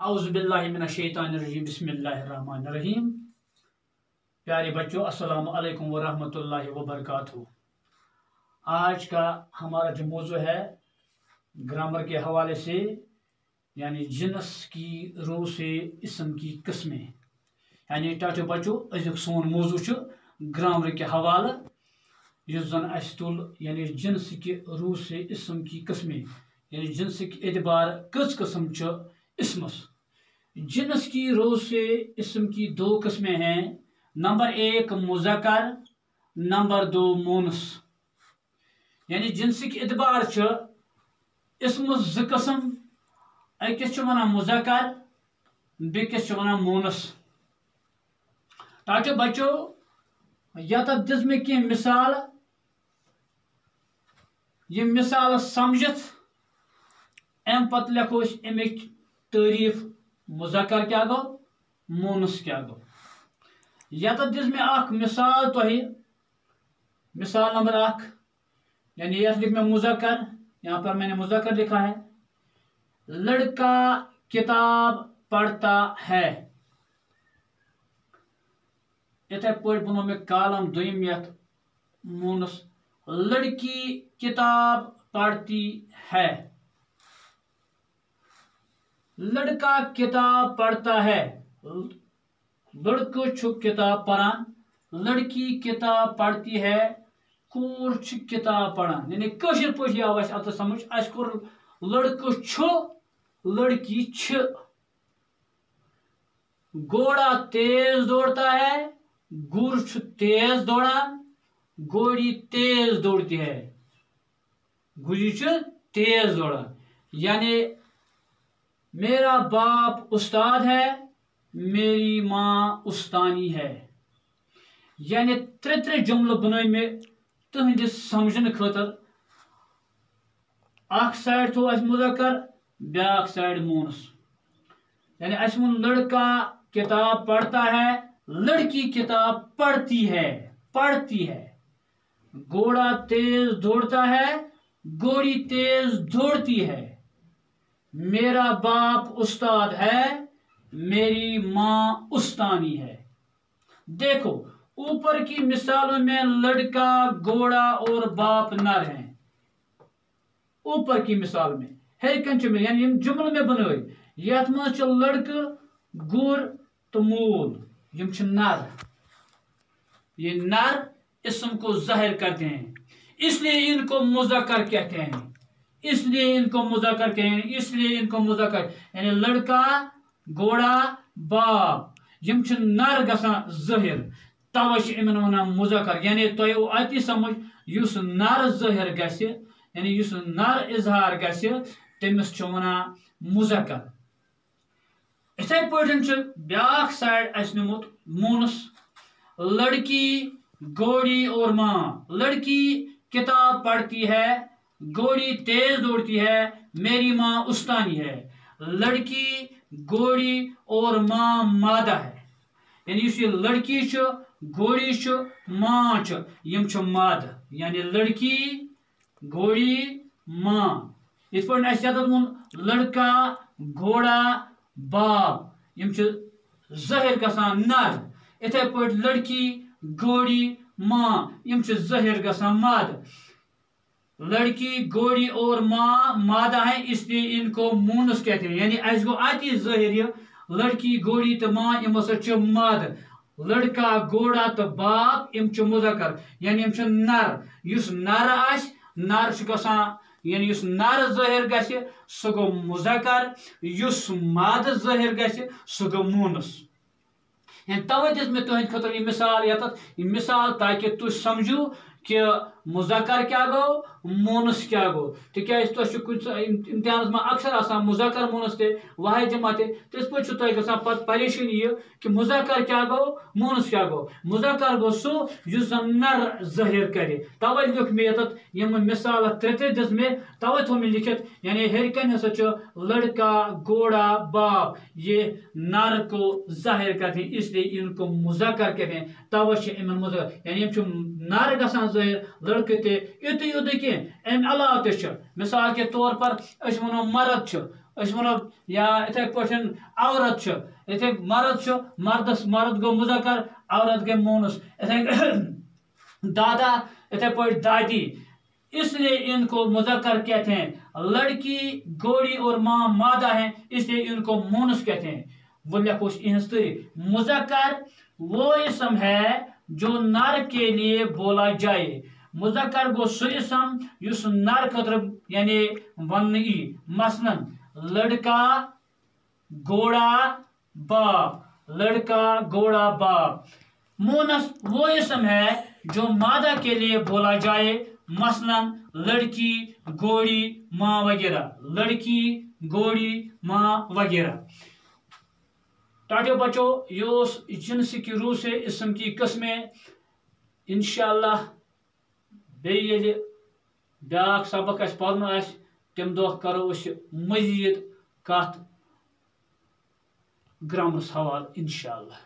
औज़ु बिल्लाहि मिनश्शैतानिर्रजीम बिस्मिल्लाहिर्रहमानिर्रहीम। प्यारे बच्चों, अस्सलाम वालेकुम व रहमतुल्लाहि व बरकातहू। आज का हमारा जो मौजू है ग्रामर के हवाले से, यानी जिनस की रो से इसम की किस्में। यानी टाटो बच्चों, अजुक सोन मौजू छु ग्रामर के हवाले युस जन अस तुल, यानी जिनस की रू से इसम की किस्में, यानी जिनस की एतबार कस किस्म छु इसमस। जिनस की रो से इसम की दो किस्में हैं। नंबर 1 मुज़क्कर, नंबर 2 मोनस। यानी जिनस की एतबार छु इसमस ज किस्म, अकिस छु वनान मुज़क्कर, बेकिस छु वनान मोनस। ताकि बच्चों यत दिस में की मिसाल, ये मिसाल समझित अम पत लिखो अमिक तारीफ मुज़क्कर क्या गो, मोनस क्या गो। यत दिस में अख मिसाल तो ही, मिसाल नंबर 1, यानी यह लिख में मुज़क्कर, यहाँ पर मैंने मुज़क्कर लिखा है। लड़का किताब पढ़ता है। इथे पढ़ बनो में कालम दुइम यथ मोनस। लड़की किताब पढ़ती है। लड़का किताब पढ़ता है, लड़को छु किताब पढ़ान, लड़की किताब पढ़ती है, कोर छु किताब पढ़ान। यानी कशिर पढ़ी आव अत समझ अस कोर लड़को छु, लड़की छ। घोड़ा तेज दौड़ता है, गुर छु तेज दौड़ान, घोड़ी तेज दौड़ती है, गुरी छु तेज दौड़ान। यानी मेरा बाप उस्ताद है, मेरी माँ उस्तानी है। यानी त्रे जुमल बन में तुहंदिस समझन खतर। अख साइड थो अस मुज़क्कर, ब्याक साइड मोनस। यानी अस वोन लड़का किताब पढ़ता है, लड़की किताब पढ़ती है, पढ़ती है। घोड़ा तेज दौड़ता है, घोड़ी तेज दौड़ती है। मेरा बाप उस्ताद है, मेरी माँ उस्तानी है। देखो ऊपर की मिसालों में लड़का, घोड़ा और बाप नर हैं। ऊपर की मिसाल में हेकन में यानी जुमल में बनोई यथ मज लड़क, गुर तो मूल, यम नर। ये नर इसम को जाहिर करते हैं, इसलिए इनको मुज़क्कर कहते हैं। इसलिए इनको मुज़क्कर कहते हैं, इसलिए इनको मुज़क्कर, यानी लड़का, घोड़ा, बाप, यम नर गसान ज़ाहिर, तवश इमन वनान मुज़क्कर। यानी तो अति समझ युस नर ज़ाहिर गस, यानी युस नर इजहार गस, तमिस वनान मुज़क्कर। इथे पठन ब्याक साइड अस निमुत मोनस। लड़की, घोड़ी और माँ। लड़की किताब पढ़ती है, घोड़ी तेज दौड़ती है, मेरी माँ उस्तानी है। लड़की, घोड़ी और माँ मादा है। यानी ये लड़की छु, घोड़ी छु, माँ छु, यम छु माद। यानी लड़की, घोड़ी, माँ। इस पर लड़का, घोड़ा, बाप, यम छु ज़ाहिर गसान नर। इथे पट लड़की, घोड़ी, माँ, यम छु ज़ाहिर गसान माद। लड़की, घोड़ी और माँ मादा है, इसलिए इनको मोनस कहते हैं। यानी अस गो अति ज़ाहिर लड़की, घोड़ी तो माँ यम छु माद। लड़का, घोड़ा तो बाप यम छु मुज़क्कर, यानी यम छु नर। युस नर आस, नर छु गसान, यानी युस नर ज़ाहिर गस सो गो मुज़क्कर, युस माद ज़ाहिर गस सो गो मोनस। तवे दिस में तुहंद खतर ये मिसाल यत मिसाल, ताकि तुम समझू कि मुज़क्कर क्या गो, मोनस क्या गो। तिकाज तुह कुछ इम्तिहान में अक्सर आसान मुज़क्कर मोनस ते वाहिद जमा ते तिस पे तुह गसान पत परेशानी ये कि मुज़क्कर क्या गो, मोनस क्या गो। मुज़क्कर गो सो युस नर ज़ाहिर करे। तवे लिख में यत यम मिसाल त्रे दिस में, तवे थो में लिखित। यानी हेरकन हसा लड़का, घोड़ा, बाप, ये नर को जाहिर करते हैं, इसलिए इनको मुज़क्कर कहते हैं। तवे इमन मुज़क्कर, यानी नर गसान लड़के ते युत युत कि अम अलाव ते मिसाल के तौर पर अस वनो मर्द वनो या इथे पठन औरत इथे मर्द मर्द गो मुजक्कर औरत गई मोनस इथे दादा इथे पठ दादी इसलिए इनको मुजक्कर कहते हैं। लड़की गोड़ी और माँ मादा है इसलिए इनको मोनस कहते हैं। वो लिखो मुजक्कर वो इसम है जो नर के लिए बोला जाए। मुजक्कर गो सो इसम युस नर खतर यानी वन मसलन लड़का घोड़ा बाप, लड़का घोड़ा बाप। मोनस वो इसम है जो मादा के लिए बोला जाए, मसलन लड़की घोड़ी माँ वगैरह, लड़की घोड़ी माँ वगैरह। टाटियों बच्चों ये जिन्स की रूह से इसम की किस्में इंशाअल्लाह बेये ब्याक सबक अस पढ़न आस तम दह करो मजीद कथ ग्रामरस हवाल इंशाअल्लाह।